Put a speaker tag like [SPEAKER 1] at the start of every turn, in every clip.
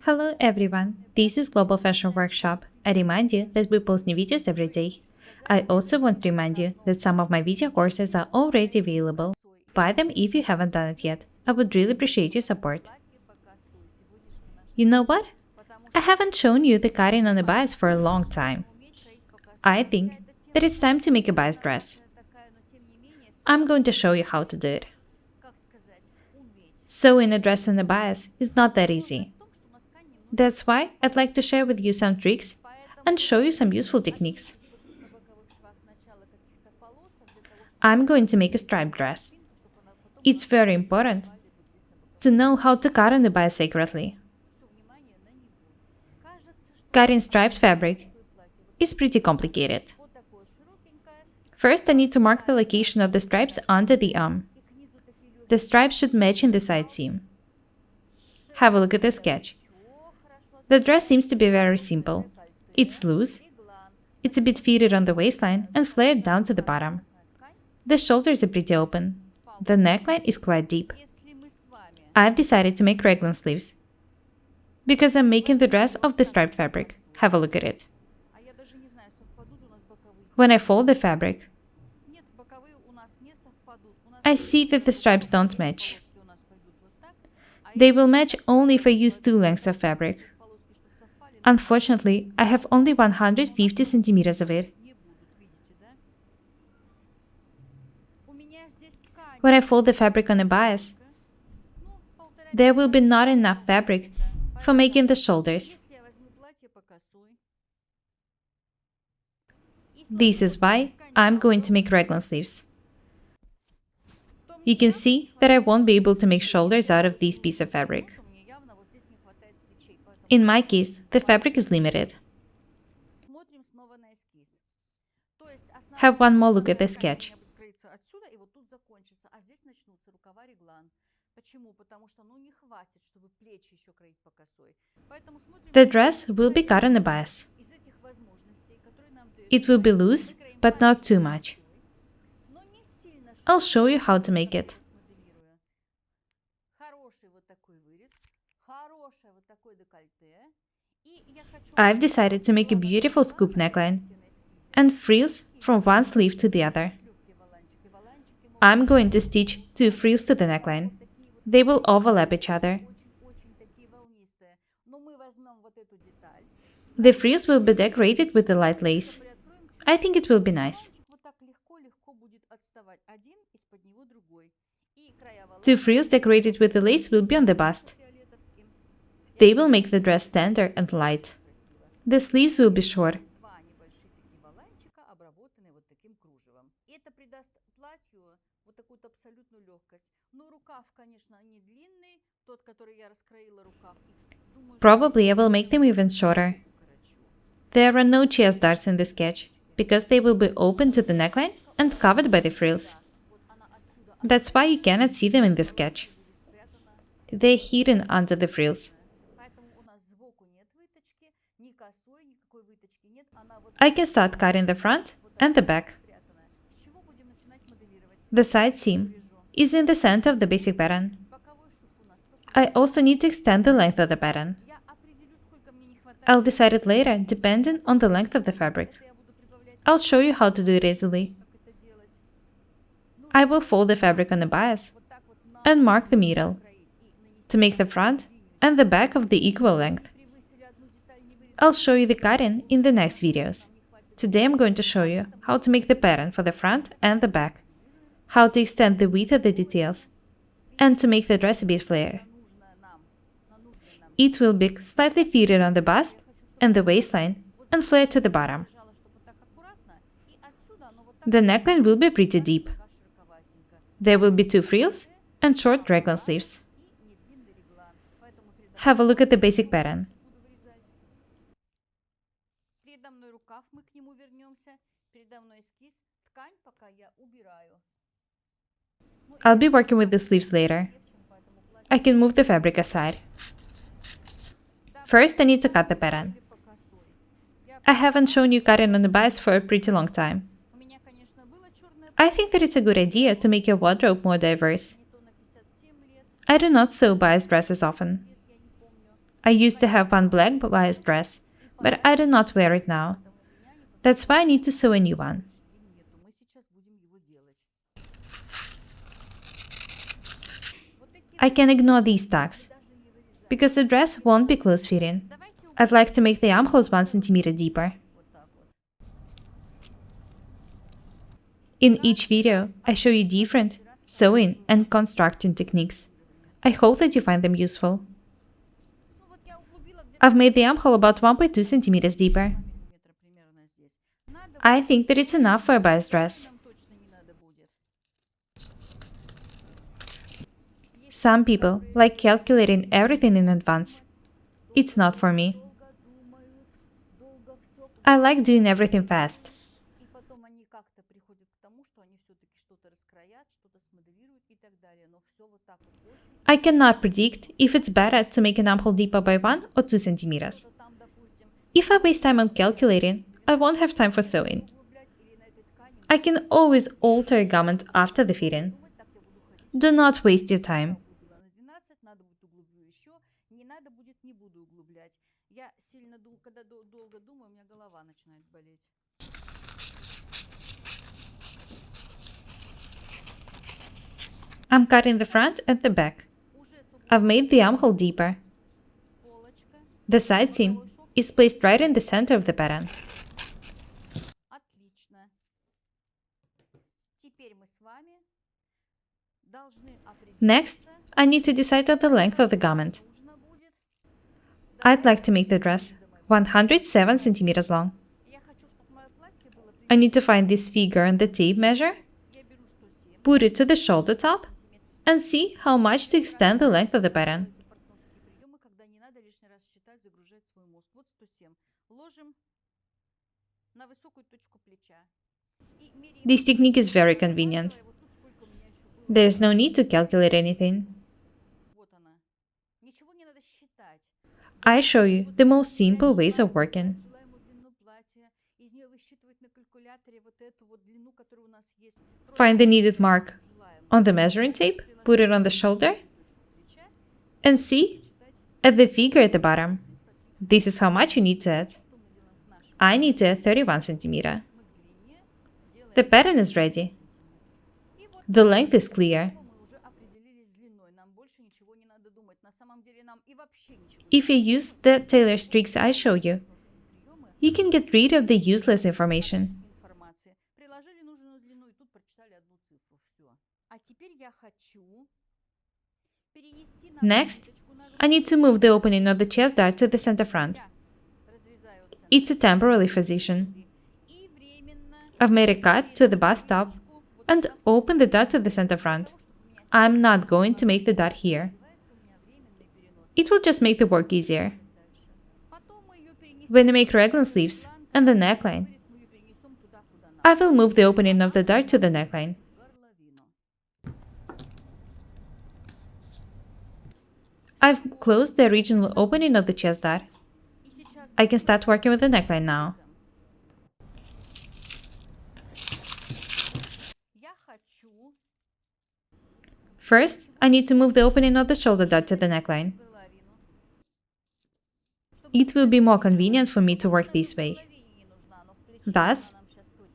[SPEAKER 1] Hello everyone, this is Global Fashion Workshop. I remind you that we post new videos every day. I also want to remind you that some of my video courses are already available. Buy them if you haven't done it yet. I would really appreciate your support. You know what? I haven't shown you the cutting on the bias for a long time. I think that it's time to make a bias dress. I'm going to show you how to do it. Sewing a dress on a bias is not that easy. That's why I'd like to share with you some tricks and show you some useful techniques. I'm going to make a striped dress. It's very important to know how to cut on the bias accurately. Cutting striped fabric is pretty complicated. First, I need to mark the location of the stripes under the arm. The stripes should match in the side seam. Have a look at the sketch. The dress seems to be very simple. It's loose, it's a bit fitted on the waistline and flared down to the bottom. The shoulders are pretty open. The neckline is quite deep. I've decided to make raglan sleeves because I'm making the dress of the striped fabric. Have a look at it. When I fold the fabric, I see that the stripes don't match. They will match only if I use two lengths of fabric. Unfortunately, I have only 150 centimeters of it. When I fold the fabric on a bias, there will be not enough fabric for making the shoulders. This is why I'm going to make raglan sleeves. You can see that I won't be able to make shoulders out of this piece of fabric. In my case, the fabric is limited. Have one more look at the sketch. The dress will be cut on a bias. It will be loose, but not too much. I'll show you how to make it. I've decided to make a beautiful scoop neckline and frills from one sleeve to the other. I'm going to stitch two frills to the neckline. They will overlap each other. The frills will be decorated with the light lace. I think it will be nice. Two frills decorated with the lace will be on the bust. They will make the dress tender and light. The sleeves will be short. Probably I will make them even shorter. There are no chest darts in the sketch, because they will be open to the neckline and covered by the frills. That's why you cannot see them in the sketch. They're hidden under the frills. I can start cutting the front and the back. The side seam is in the center of the basic pattern. I also need to extend the length of the pattern. I'll decide it later, depending on the length of the fabric. I'll show you how to do it easily. I will fold the fabric on the bias and mark the middle to make the front and the back of the equal length. I'll show you the cutting in the next videos. Today I'm going to show you how to make the pattern for the front and the back, how to extend the width of the details, and to make the dress a bit flared. It will be slightly fitted on the bust and the waistline and flared to the bottom. The neckline will be pretty deep. There will be two frills and short raglan sleeves. Have a look at the basic pattern. I'll be working with the sleeves later. I can move the fabric aside. First, I need to cut the pattern. I haven't shown you cutting on the bias for a pretty long time. I think that it's a good idea to make your wardrobe more diverse. I do not sew bias dresses often. I used to have one black bias dress, but I do not wear it now. That's why I need to sew a new one. I can ignore these tags, because the dress won't be close-fitting. I'd like to make the armholes 1 cm deeper. In each video, I show you different sewing and constructing techniques. I hope that you find them useful. I've made the armhole about 1.2 cm deeper. I think that it's enough for a bias dress. Some people like calculating everything in advance. It's not for me. I like doing everything fast. I cannot predict if it's better to make an armhole deeper by 1 or 2 centimeters. If I waste time on calculating, I won't have time for sewing. I can always alter a garment after the fitting. Do not waste your time. I'm cutting the front and the back. I've made the armhole deeper. The side seam is placed right in the center of the pattern. Next, I need to decide on the length of the garment. I'd like to make the dress 107 centimeters long. I need to find this figure on the tape measure, put it to the shoulder top, and see how much to extend the length of the pattern. This technique is very convenient. There is no need to calculate anything. I show you the most simple ways of working. Find the needed mark on the measuring tape, put it on the shoulder, and see at the figure at the bottom. This is how much you need to add. I need to add 31 centimeters. The pattern is ready. The length is clear. If you use the tailor's tricks I show you, you can get rid of the useless information. Next, I need to move the opening of the chest dart to the center front. It's a temporary position. I've made a cut to the bust top and opened the dart to the center front. I'm not going to make the dart here. It will just make the work easier. When I make raglan sleeves and the neckline, I will move the opening of the dart to the neckline. I've closed the original opening of the chest dart. I can start working with the neckline now. First, I need to move the opening of the shoulder dart to the neckline. It will be more convenient for me to work this way. Thus,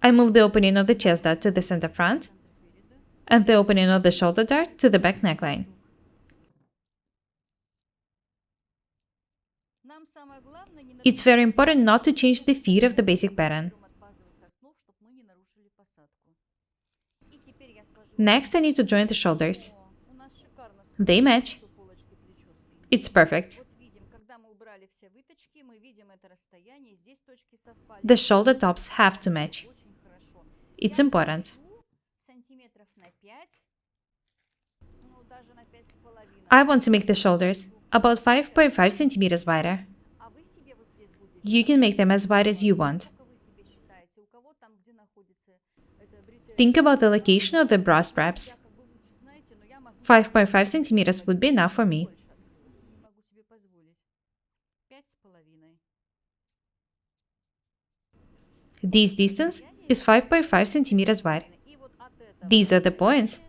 [SPEAKER 1] I move the opening of the chest dart to the center front and the opening of the shoulder dart to the back neckline. It's very important not to change the fit of the basic pattern. Next, I need to join the shoulders. They match. It's perfect. The shoulder tops have to match. It's important. I want to make the shoulders about 5.5 centimeters wider. You can make them as wide as you want. Think about the location of the bra straps. 5.5 centimeters would be enough for me. This distance is 5.5 centimeters wide. These are the points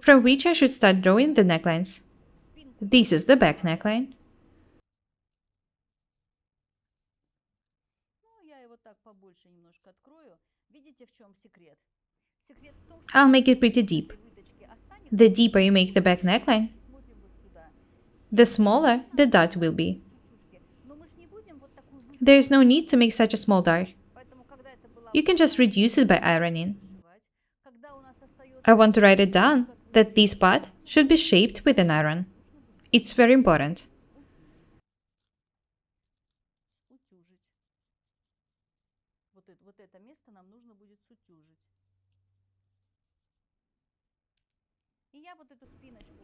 [SPEAKER 1] from which I should start drawing the necklines. This is the back neckline. I'll make it pretty deep. The deeper you make the back neckline, the smaller the dart will be. There is no need to make such a small dart. You can just reduce it by ironing. I want to write it down that this part should be shaped with an iron. It's very important.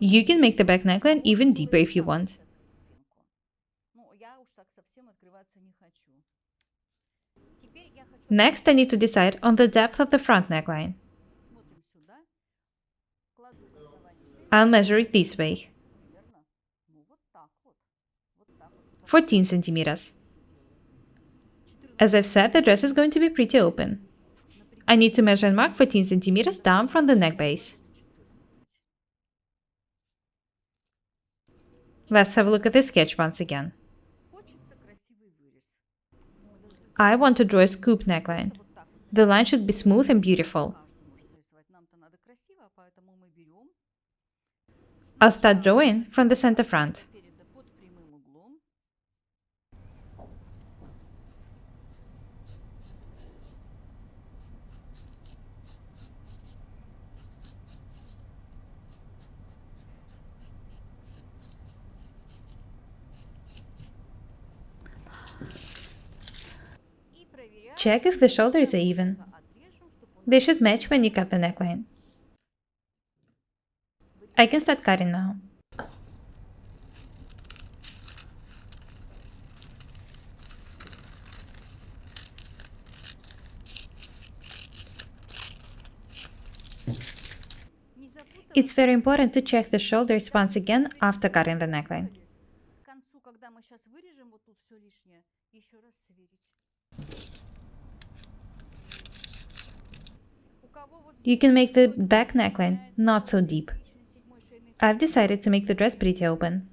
[SPEAKER 1] You can make the back neckline even deeper if you want. Next, I need to decide on the depth of the front neckline. I'll measure it this way. 14 centimeters. As I've said, the dress is going to be pretty open. I need to measure and mark 14 centimeters down from the neck base. Let's have a look at the sketch once again. I want to draw a scoop neckline. The line should be smooth and beautiful. I'll start drawing from the center front. Check if the shoulders are even. They should match when you cut the neckline. I can start cutting now. It's very important to check the shoulders once again after cutting the neckline. You can make the back neckline not so deep. I've decided to make the dress pretty open.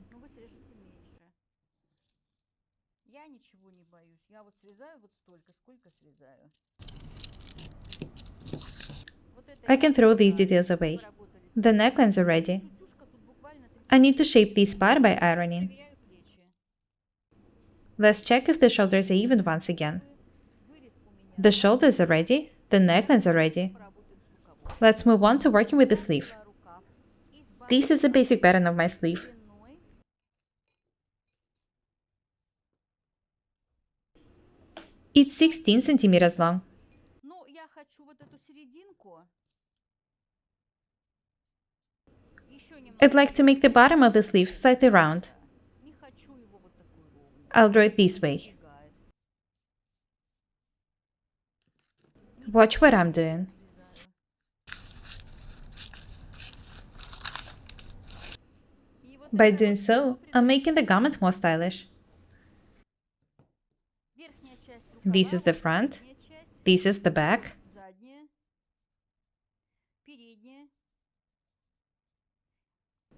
[SPEAKER 1] I can throw these details away. The necklines are ready. I need to shape this part by ironing. Let's check if the shoulders are even once again. The shoulders are ready, the necklines are ready. Let's move on to working with the sleeve. This is a basic pattern of my sleeve. It's 16 centimeters long. I'd like to make the bottom of the sleeve slightly round. I'll draw it this way. Watch what I'm doing. By doing so, I'm making the garment more stylish. This is the front, this is the back.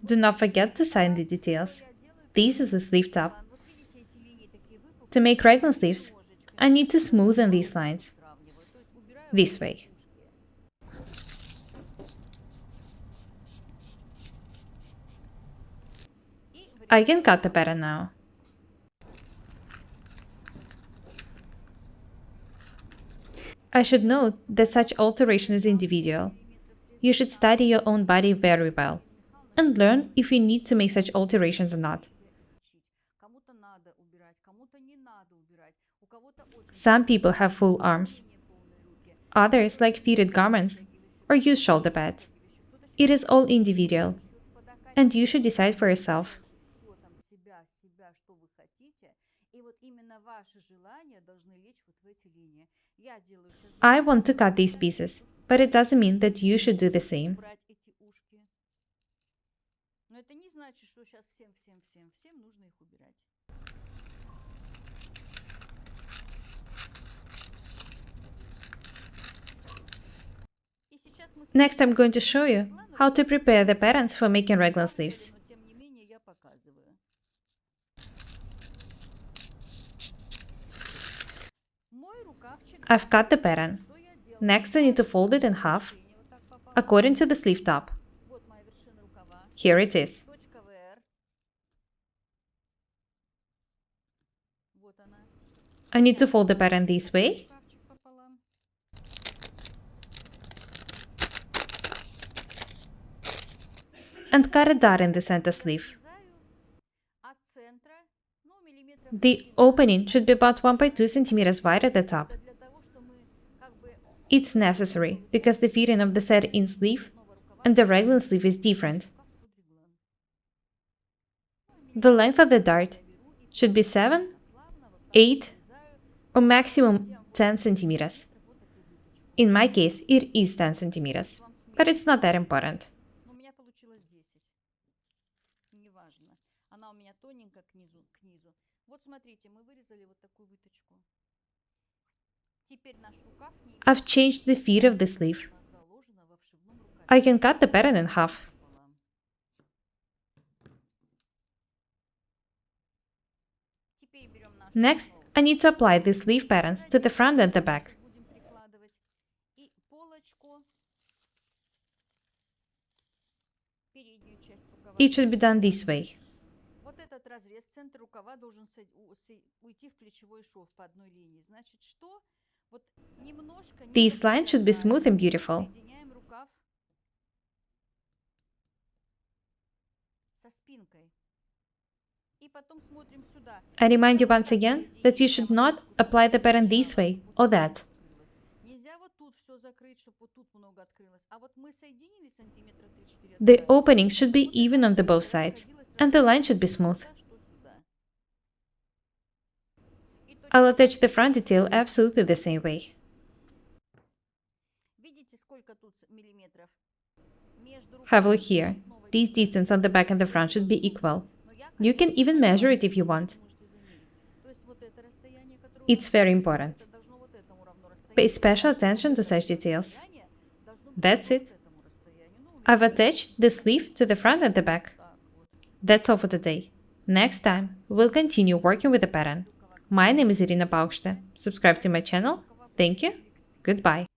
[SPEAKER 1] Do not forget to sign the details. This is the sleeve top. To make Raglan sleeves, I need to smoothen these lines. This way. I can cut the pattern now. I should note that such alteration is individual. You should study your own body very well and learn if you need to make such alterations or not. Some people have full arms. Others like fitted garments or use shoulder pads. It is all individual, and you should decide for yourself. I want to cut these pieces, but it doesn't mean that you should do the same. Next, I'm going to show you how to prepare the patterns for making Raglan sleeves. I've cut the pattern. Next, I need to fold it in half according to the sleeve top. Here it is. I need to fold the pattern this way and cut a dot in the center sleeve. The opening should be about 1.2 centimeters wide at the top. It's necessary because the fitting of the set-in sleeve and the Raglan sleeve is different. The length of the dart should be 7, 8, or maximum 10 centimeters. In my case, it is 10 centimeters, but it's not that important. I've changed the fit of the sleeve. I can cut the pattern in half. Next, I need to apply the sleeve patterns to the front and the back. It should be done this way. This line should be smooth and beautiful. I remind you once again that you should not apply the pattern this way or that. The opening should be even on the both sides, and the line should be smooth. I'll attach the front detail absolutely the same way. Have a look here. This distance on the back and the front should be equal. You can even measure it if you want. It's very important. Pay special attention to such details. That's it. I've attached the sleeve to the front and the back. That's all for today. Next time, we'll continue working with the pattern. My name is Irina Paukshte. Subscribe to my channel. Thank you. Goodbye.